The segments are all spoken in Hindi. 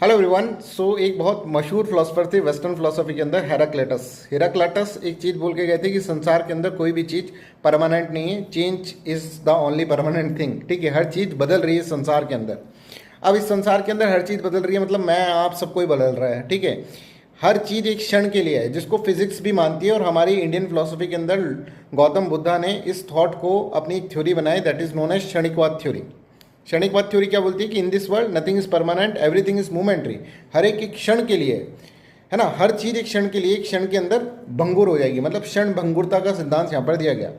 Hello everyone. सो एक बहुत मशहूर फिलोसफर थे वेस्टर्न फिलोसफी के अंदर, हेराक्लेटस एक चीज़ बोल के गए थे कि संसार के अंदर कोई भी चीज़ परमानेंट नहीं है, change is the only permanent thing. ठीक है, हर चीज़ बदल रही है संसार के अंदर। अब इस संसार के अंदर हर चीज़ बदल रही है, मतलब मैं आप सबको ही बदल रहा है। ठीक है, हर चीज़ एक क्षण के लिए है, जिसको फिजिक्स भी मानती है। और हमारी इंडियन फिलोसफी के अंदर गौतम बुद्धा ने इस थॉट को अपनी एक थ्योरी बनाई, दैट इज़ नोन एज क्षणिकवाद थ्योरी। क्षणिकवाद थ्योरी क्या बोलती है कि in this world nothing is permanent, everything is momentary. हर एक क्षण के लिए है ना, हर चीज एक क्षण के लिए, एक क्षण के अंदर भंगुर हो जाएगी। मतलब क्षण भंगुरता का सिद्धांत यहाँ पर दिया गया।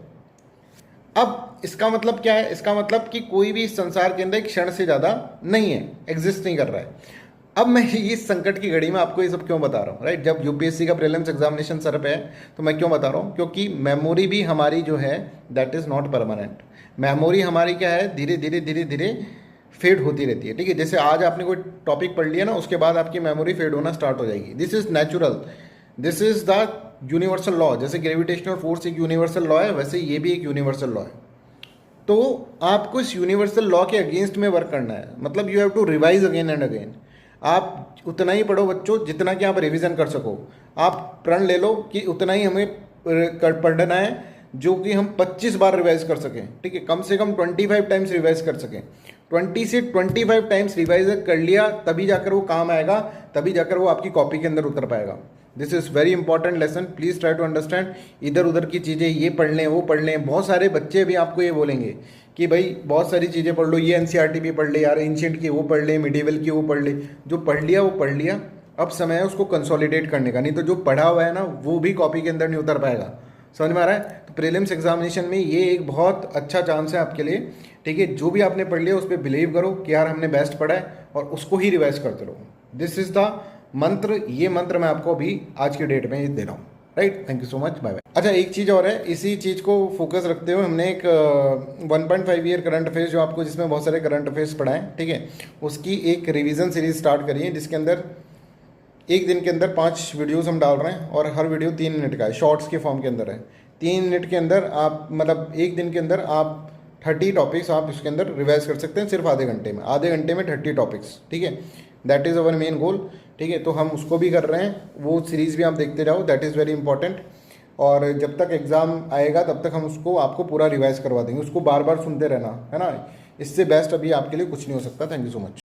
अब इसका मतलब क्या है? इसका मतलब कि कोई भी इस संसार के अंदर एक क्षण से ज़्यादा नहीं है, एग्जिस्ट नहीं कर रहा है। अब मैं इस संकट की घड़ी में आपको ये सब क्यों बता रहा हूँ, राइट? जब यूपीएससी का प्रीलिम्स एग्जामिनेशन सर पे है तो मैं क्यों बता रहा हूँ? क्योंकि मेमोरी भी हमारी जो है that is not permanent. Memory हमारी क्या है, धीरे धीरे धीरे धीरे फेड होती रहती है। ठीक है, जैसे आज आपने कोई टॉपिक पढ़ लिया ना, उसके बाद आपकी मेमोरी फेड होना स्टार्ट हो जाएगी। This is natural, this is the universal law. जैसे ग्रेविटेशनल फोर्स एक यूनिवर्सल लॉ है, वैसे ये भी एक यूनिवर्सल लॉ है। तो आपको इस यूनिवर्सल लॉ के अगेंस्ट में वर्क करना है। मतलब you have to revise again and again. आप उतना ही पढ़ो बच्चों जितना कि आप रिवीजन कर सको। आप प्रण ले लो कि उतना ही हमें पढ़ना है जो कि हम 25 बार रिवाइज कर सकें। ठीक है, कम से कम 25 टाइम्स रिवाइज कर सकें। 20 से 25 टाइम्स रिवाइज कर लिया तभी जाकर वो काम आएगा, तभी जाकर वो आपकी कॉपी के अंदर उतर पाएगा। This is very important lesson, please try to understand. इधर उधर की चीज़ें ये पढ़ लें वो पढ़ लें। बहुत सारे बच्चे भी आपको ये बोलेंगे कि भाई बहुत सारी चीज़ें पढ़ लो, ये एनसीईआरटी भी पढ़ ले यार, एंशियंट की वो पढ़ ले, मिडिवल की वो पढ़ ले। जो पढ़ लिया वो पढ़ लिया, अब समय है उसको कंसोलिडेट करने का। नहीं तो जो पढ़ा हुआ है ना वो भी कॉपी के अंदर नहीं उतर पाएगा। समझ में आ रहा है? तो प्रीलिम्स एग्जामिनेशन में ये एक बहुत अच्छा चांस है आपके लिए। ठीक है, जो भी आपने पढ़ लिया उस पर बिलीव करो कि यार हमने बेस्ट पढ़ा है, और उसको ही रिवाइज करते रहो। दिस इज द मंत्र। ये मंत्र मैं आपको अभी आज की डेट में दे रहा हूँ, right? Thank you so much, bye bye. अच्छा, एक चीज़ और है, इसी चीज़ को फोकस रखते हुए हमने एक 1.5 ईयर करंट अफेयर्स, जो आपको जिसमें बहुत सारे करंट अफेयर्स पढ़ाएं, ठीक है, उसकी एक रिवीजन सीरीज स्टार्ट करी है, जिसके अंदर एक दिन के अंदर 5 वीडियोस हम डाल रहे हैं, और हर वीडियो 3 मिनट का है, शॉर्ट्स के फॉर्म के अंदर है। 3 मिनट के अंदर आप, मतलब एक दिन के अंदर आप 30 टॉपिक्स आप इसके अंदर रिवाइज कर सकते हैं, सिर्फ आधे घंटे में। आधे घंटे में 30 टॉपिक्स, ठीक है, that is our main goal. ठीक है, तो हम उसको भी कर रहे हैं, वो सीरीज़ भी आप देखते जाओ, दैट इज़ वेरी इंपॉर्टेंट। और जब तक एग्ज़ाम आएगा तब तक हम उसको आपको पूरा रिवाइज करवा देंगे, उसको बार बार सुनते रहना, है ना। इससे बेस्ट अभी आपके लिए कुछ नहीं हो सकता। Thank you so much.